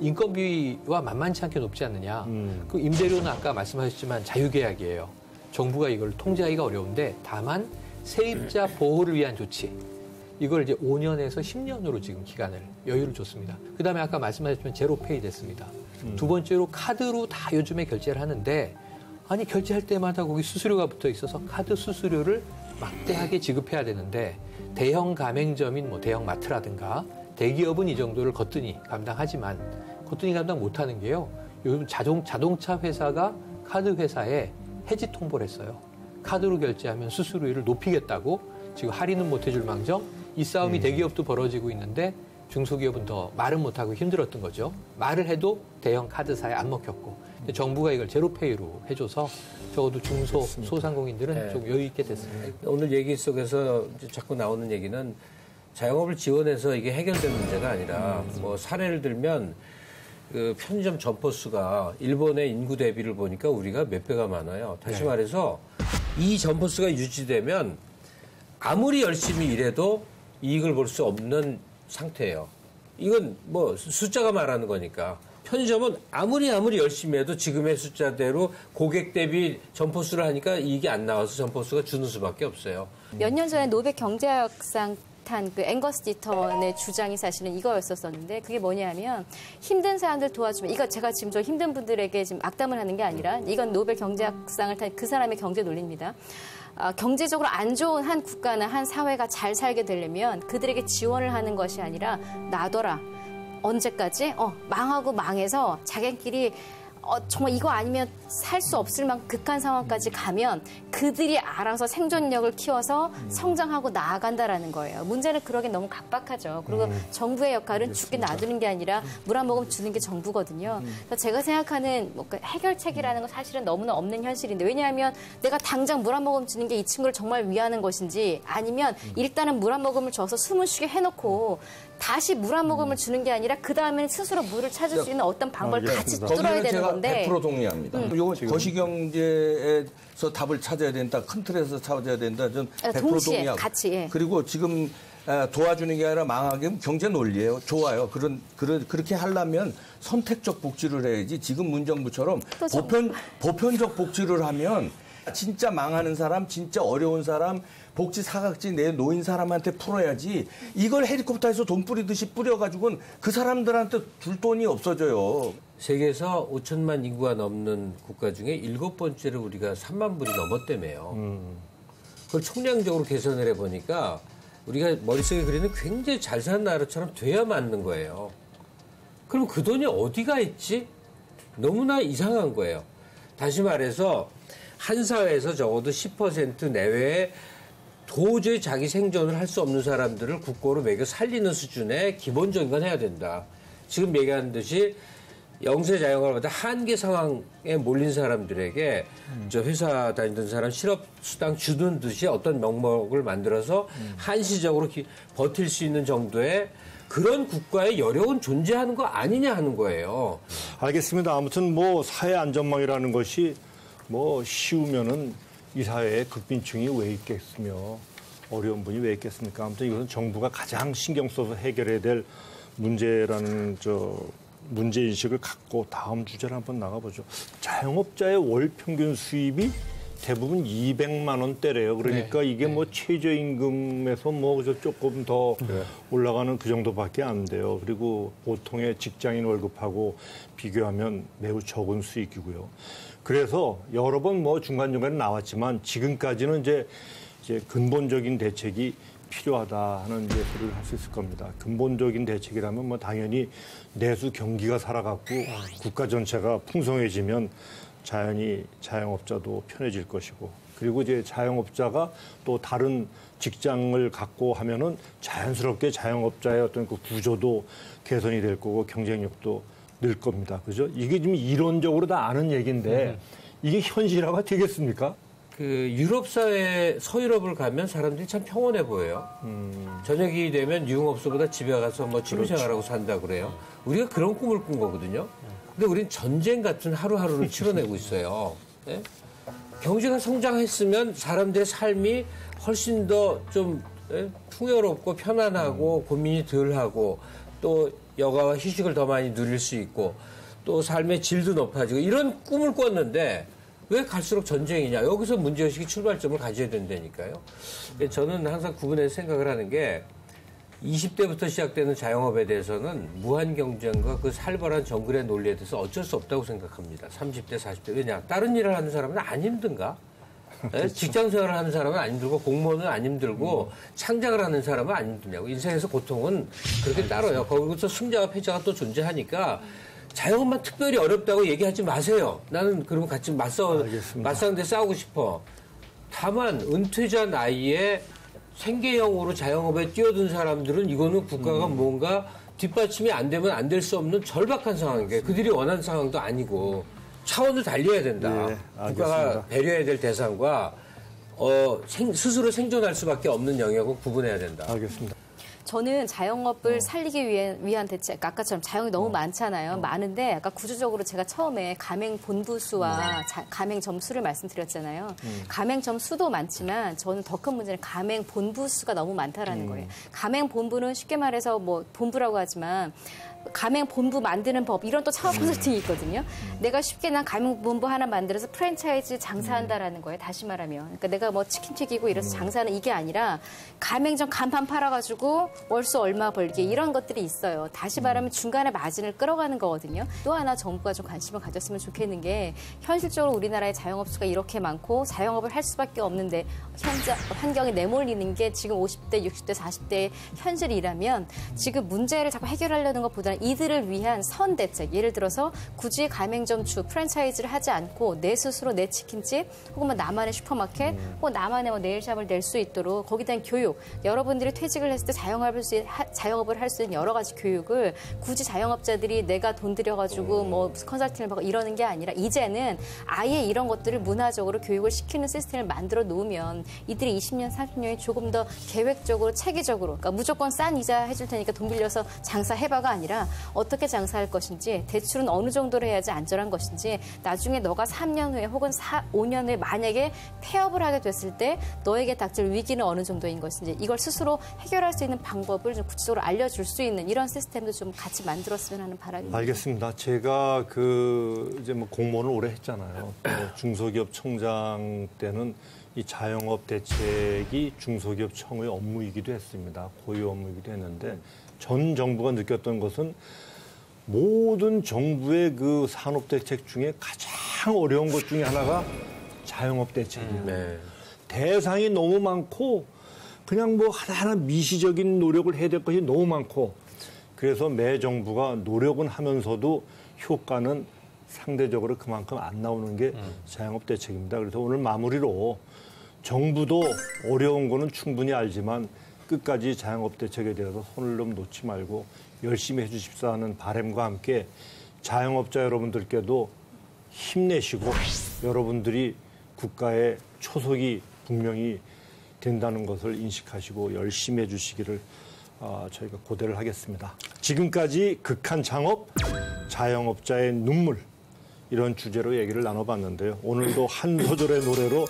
인건비와 만만치 않게 높지 않느냐. 그 임대료는 아까 말씀하셨지만 자유계약이에요. 정부가 이걸 통제하기가 어려운데 다만 세입자 보호를 위한 조치 이걸 이제 5년에서 10년으로 지금 기간을 여유를 줬습니다. 그다음에 아까 말씀하셨지만 제로페이 됐습니다. 두 번째로 카드로 다 요즘에 결제를 하는데 아니 결제할 때마다 거기 수수료가 붙어 있어서 카드 수수료를 막대하게 지급해야 되는데 대형 가맹점인 뭐 대형 마트라든가 대기업은 이 정도를 거뜬히 감당하지만 거뜬히 감당 못하는 게요. 요즘 자동차 회사가 카드 회사에 해지 통보를 했어요. 카드로 결제하면 수수료를 높이겠다고 지금 할인은 못 해줄 망정 이 싸움이 대기업도 벌어지고 있는데 중소기업은 더 말은 못하고 힘들었던 거죠. 말을 해도 대형 카드사에 안 먹혔고 근데 정부가 이걸 제로페이로 해줘서 적어도 소상공인들은 네. 좀 여유 있게 됐습니다. 오늘 얘기 속에서 이제 자꾸 나오는 얘기는 자영업을 지원해서 이게 해결된 문제가 아니라 뭐 사례를 들면 그 편의점 점포 수가 일본의 인구 대비를 보니까 우리가 몇 배가 많아요. 다시 말해서 이 점포 수가 유지되면 아무리 열심히 일해도 이익을 볼 수 없는 상태예요. 이건 뭐 숫자가 말하는 거니까. 편의점은 아무리 열심히 해도 지금의 숫자대로 고객 대비 점포 수를 하니까 이익이 안 나와서 점포 수가 주는 수밖에 없어요. 몇 년 전에 노벨 경제학상 탄 그 앵거스 디턴의 주장이 사실은 이거였었는데 그게 뭐냐면 힘든 사람들 도와주면 이거 제가 지금 저 힘든 분들에게 지금 악담을 하는 게 아니라 이건 노벨 경제학상을 탄 그 사람의 경제 논리입니다. 경제적으로 안 좋은 한 국가나 한 사회가 잘 살게 되려면 그들에게 지원을 하는 것이 아니라 놔둬라. 언제까지? 망하고 망해서 자기끼리 정말 이거 아니면 살 수 없을 만큼 극한 상황까지 가면 그들이 알아서 생존력을 키워서 성장하고 나아간다라는 거예요. 문제는 그러기엔 너무 각박하죠. 그리고 정부의 역할은 죽게 놔두는 게 아니라 물 한 모금 주는 게 정부거든요. 그래서 제가 생각하는 뭐 해결책이라는 건 사실은 너무나 없는 현실인데 왜냐하면 내가 당장 물 한 모금 주는 게 이 친구를 정말 위하는 것인지 아니면 일단은 물 한 모금을 줘서 숨을 쉬게 해놓고 다시 물 한 모금을 주는 게 아니라 그 다음에는 스스로 물을 찾을 수 있는 어떤 방법을 같이 뚫어야 되는 건데. 100% 동의합니다. 이건 거시경제에서 답을 찾아야 된다. 큰 틀에서 찾아야 된다. 전 100% 동시에 동의하고. 같이. 예. 그리고 지금 도와주는 게 아니라 망하게 하면 경제 논리예요. 좋아요. 그렇게 하려면 선택적 복지를 해야지. 지금 문정부처럼 보편적 복지를 하면 진짜 망하는 사람, 진짜 어려운 사람, 복지 사각지 내놓인 사람한테 풀어야지. 이걸 헬리콥터에서 돈 뿌리듯이 뿌려가지고는 그 사람들한테 줄 돈이 없어져요. 세계에서 5천만 인구가 넘는 국가 중에 7번째로 우리가 3만 불이 넘었다며요. 그걸 총량적으로 계산을 해보니까 우리가 머릿속에 그리는 굉장히 잘 사는 나라처럼 돼야 맞는 거예요. 그럼 그 돈이 어디가 있지? 너무나 이상한 거예요. 다시 말해서 한 사회에서 적어도 10% 내외에 도저히 자기 생존을 할 수 없는 사람들을 국고로 매겨 살리는 수준의 기본적인 건 해야 된다. 지금 얘기하는 듯이 영세 자영업을 받아 한계 상황에 몰린 사람들에게 저 회사 다니던 사람 실업수당 주는 듯이 어떤 명목을 만들어서 한시적으로 버틸 수 있는 정도의 그런 국가의 여력은 존재하는 거 아니냐 하는 거예요. 알겠습니다. 아무튼 뭐 사회 안전망이라는 것이 뭐 쉬우면은 이 사회에 극빈층이 왜 있겠으며 어려운 분이 왜 있겠습니까? 아무튼 이것은 정부가 가장 신경 써서 해결해야 될 문제라는 문제인식을 갖고 다음 주제를 한번 나가보죠. 자영업자의 월 평균 수입이 대부분 200만 원대래요. 그러니까 이게 뭐 최저임금에서 뭐 조금 더 올라가는 그 정도밖에 안 돼요. 그리고 보통의 직장인 월급하고 비교하면 매우 적은 수익이고요. 그래서 여러 번 뭐 중간중간에 나왔지만 지금까지는 이제 근본적인 대책이 필요하다 하는 이제 소리를 할 수 있을 겁니다. 근본적인 대책이라면 뭐 당연히 내수 경기가 살아갔고 국가 전체가 풍성해지면 자연히 자영업자도 편해질 것이고 그리고 이제 자영업자가 또 다른 직장을 갖고 하면은 자연스럽게 자영업자의 어떤 그 구조도 개선이 될 거고 경쟁력도 늘 겁니다. 그죠? 이게 지금 이론적으로 다 아는 얘기인데 이게 현실화가 되겠습니까? 그 유럽 사회, 서유럽을 가면 사람들이 참 평온해 보여요. 저녁이 되면 유흥업소보다 집에 가서 뭐 취미생활하고 산다 그래요. 우리가 그런 꿈을 꾼 거거든요. 근데 우린 전쟁 같은 하루하루를 치러내고 있어요. 네? 경제가 성장했으면 사람들의 삶이 훨씬 더 좀 풍요롭고 편안하고 고민이 덜하고 또 여가와 휴식을 더 많이 누릴 수 있고 또 삶의 질도 높아지고 이런 꿈을 꿨는데 왜 갈수록 전쟁이냐. 여기서 문제의식이 출발점을 가져야 된다니까요. 저는 항상 구분해서 생각을 하는 게 20대부터 시작되는 자영업에 대해서는 무한 경쟁과 그 살벌한 정글의 논리에 대해서 어쩔 수 없다고 생각합니다. 30대, 40대. 왜냐? 다른 일을 하는 사람은 안 힘든가? 그렇죠. 직장 생활을 하는 사람은 안 힘들고 공무원은 안 힘들고 창작을 하는 사람은 안 힘드냐고. 인생에서 고통은 그렇게 따라요. 거기서 승자와 패자가 또 존재하니까 자영업만 특별히 어렵다고 얘기하지 마세요. 나는 그러면 같이 맞상대 싸우고 싶어. 다만 은퇴자 나이에 생계형으로 자영업에 뛰어든 사람들은 이거는 국가가 뭔가 뒷받침이 안 되면 안 될 수 없는 절박한 상황인 게 그들이 원하는 상황도 아니고 차원을 달려야 된다. 네, 국가가 배려해야 될 대상과 스스로 생존할 수밖에 없는 영역은 구분해야 된다. 알겠습니다. 저는 자영업을 살리기 위한 대책, 아까처럼 자영이 너무 많잖아요. 많은데 아까 구조적으로 제가 처음에 가맹 본부수와 가맹 점수를 말씀드렸잖아요. 가맹 점수도 많지만 저는 더 큰 문제는 가맹 본부수가 너무 많다라는 거예요. 가맹 본부는 쉽게 말해서 뭐 본부라고 하지만 가맹 본부 만드는 법 이런 또 창업 컨설팅이 있거든요. 내가 쉽게 난 가맹 본부 하나 만들어서 프랜차이즈 장사한다라는 거예요. 다시 말하면. 그러니까 내가 뭐 치킨 튀기고 이래서 장사는 이게 아니라 가맹점 간판 팔아가지고 월수 얼마 벌기 이런 것들이 있어요. 다시 말하면 중간에 마진을 끌어가는 거거든요. 또 하나 정부가 좀 관심을 가졌으면 좋겠는 게 현실적으로 우리나라의 자영업수가 이렇게 많고 자영업을 할 수밖에 없는데 현재 환경에 내몰리는 게 지금 50대, 60대, 40대의 현실이라면 지금 문제를 자꾸 해결하려는 것보다 이들을 위한 선 대책, 예를 들어서 굳이 가맹점 주 프랜차이즈를 하지 않고 내 스스로 내 치킨집 혹은 뭐 나만의 슈퍼마켓 혹은 나만의 뭐 네일샵을 낼 수 있도록 거기에 대한 교육, 여러분들이 퇴직을 했을 때 자영업을 할 수 있는 여러 가지 교육을 굳이 자영업자들이 내가 돈 들여가지고 뭐 컨설팅을 받고 이러는 게 아니라 이제는 아예 이런 것들을 문화적으로 교육을 시키는 시스템을 만들어 놓으면 이들이 20년, 30년이 조금 더 계획적으로, 체계적으로, 그러니까 무조건 싼 이자 해줄 테니까 돈 빌려서 장사해봐가 아니라 어떻게 장사할 것인지, 대출은 어느 정도로 해야지 안전한 것인지, 나중에 너가 3년 후에 혹은 5년 후에 만약에 폐업을 하게 됐을 때 너에게 닥칠 위기는 어느 정도인 것인지 이걸 스스로 해결할 수 있는 방법을 좀 구체적으로 알려줄 수 있는 이런 시스템도 좀 같이 만들었으면 하는 바람입니다. 알겠습니다. 제가 이제 뭐 공무원을 오래 했잖아요. 중소기업 청장 때는 이 자영업 대책이 중소기업 청의 업무이기도 했습니다. 고유 업무이기도 했는데 전 정부가 느꼈던 것은 모든 정부의 그 산업 대책 중에 가장 어려운 것 중에 하나가 자영업 대책이에요. 네. 대상이 너무 많고 그냥 뭐 하나하나 미시적인 노력을 해야 될 것이 너무 많고 그래서 매 정부가 노력은 하면서도 효과는 상대적으로 그만큼 안 나오는 게 자영업 대책입니다. 그래서 오늘 마무리로 정부도 어려운 거는 충분히 알지만 끝까지 자영업 대책에 대해서 손을 좀 놓지 말고 열심히 해주십사 하는 바람과 함께 자영업자 여러분들께도 힘내시고 여러분들이 국가의 초석이 분명히 된다는 것을 인식하시고 열심히 해주시기를 저희가 고대를 하겠습니다. 지금까지 극한 창업, 자영업자의 눈물 이런 주제로 얘기를 나눠봤는데요. 오늘도 한 소절의 노래로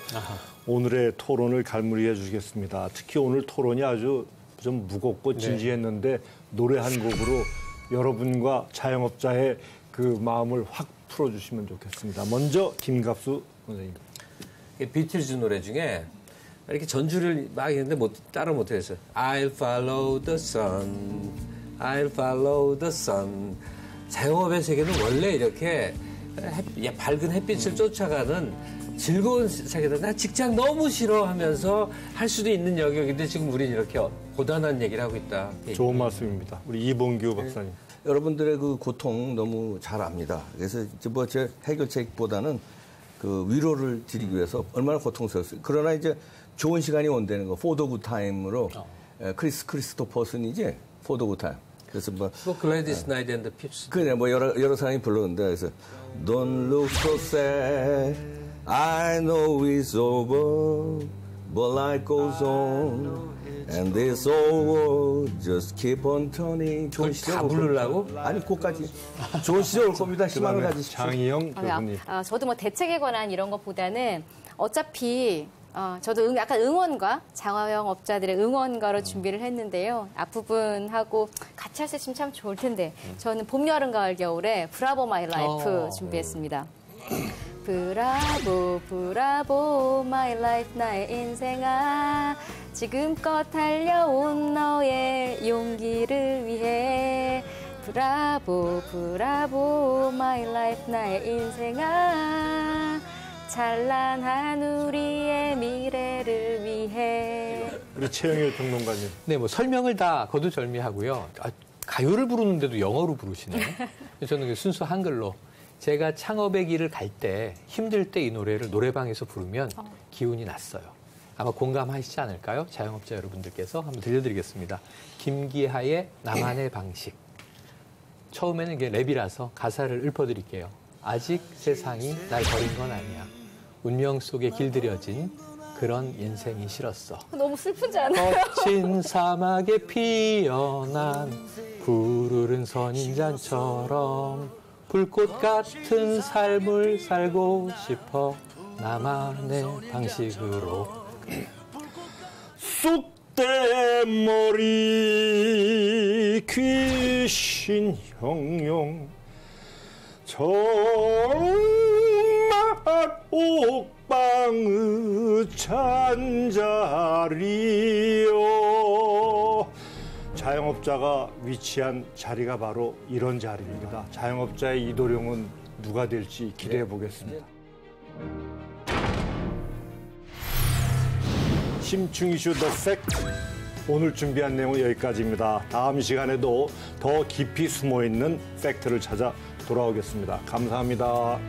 오늘의 토론을 갈무리해 주시겠습니다. 특히 오늘 토론이 아주 좀 무겁고 진지했는데 노래 한 곡으로 여러분과 자영업자의 그 마음을 확 풀어주시면 좋겠습니다. 먼저 김갑수 선생님. 비틀즈 노래 중에 이렇게 전주를 막 했는데 따라 못했어요. I'll follow the sun, I'll follow the sun. 자영업의 세계는 원래 이렇게 밝은 햇빛을 쫓아가는 즐거운 세계다. 나 직장 너무 싫어하면서 할 수도 있는 영역인데 지금 우리는 이렇게 고단한 얘기를 하고 있다. 좋은 말씀입니다. 우리 이봉규 박사님. 여러분들의 그 고통 너무 잘 압니다. 그래서 뭐 제 해결책보다는 그 위로를 드리기 위해서 얼마나 고통스러웠어요. 그러나 이제 좋은 시간이 온다는 거, For the Good Time으로 크리스토퍼슨이지, For the Good Time. 그래서 뭐 글래디스 나이트 앤드 핍스. 그냥 뭐 여러 사람이 불렀는데 그래서 Don't look so sad, I know it's over, but life goes on, and this whole world just keep on turning. 좋은 시절 다 부르려고? 아니, 그까지 좋은 시절 올 겁니다. 희망을 가지십시오. 장희영 교수님. 저도 뭐 대책에 관한 이런 것보다는 어차피 저도 약간 응원가, 자영업자들의 응원가로 준비를 했는데요. 앞부분하고 같이 할 수 있으면 참 좋을 텐데 저는 봄, 여름, 가을, 겨울에 브라보 마이 라이프 준비했습니다. 브라보 브라보 마이 라이프 나의 인생아 지금껏 달려온 너의 용기를 위해 브라보 브라보 마이 라이프 나의 인생아 찬란한 우리의 미래를 위해. 우리 최영일 평론가님. 네, 뭐 설명을 다 거두절미하고요. 가요를 부르는데도 영어로 부르시네요. 저는 순수 한글로. 제가 창업의 길을 갈 때 힘들 때 이 노래를 노래방에서 부르면 기운이 났어요. 아마 공감하시지 않을까요? 자영업자 여러분들께서 한번 들려드리겠습니다. 김기하의 나만의 방식. 처음에는 이게 랩이라서 가사를 읊어드릴게요. 아직 세상이 날 버린 건 아니야. 운명 속에 길들여진 그런 인생이 싫었어. 너무 슬프지 않아요? 거친 사막에 피어난 푸르른 선인장처럼 불꽃 같은 삶을 살고 싶어 나만의 방식으로. 쑥대머리 귀신 형용 정말 옥방의 찬자리요. 자영업자가 위치한 자리가 바로 이런 자리입니다. 자영업자의 이도령은 누가 될지 기대해 보겠습니다. 심층 이슈 더 팩트. 오늘 준비한 내용은 여기까지입니다. 다음 시간에도 더 깊이 숨어있는 팩트를 찾아 돌아오겠습니다. 감사합니다.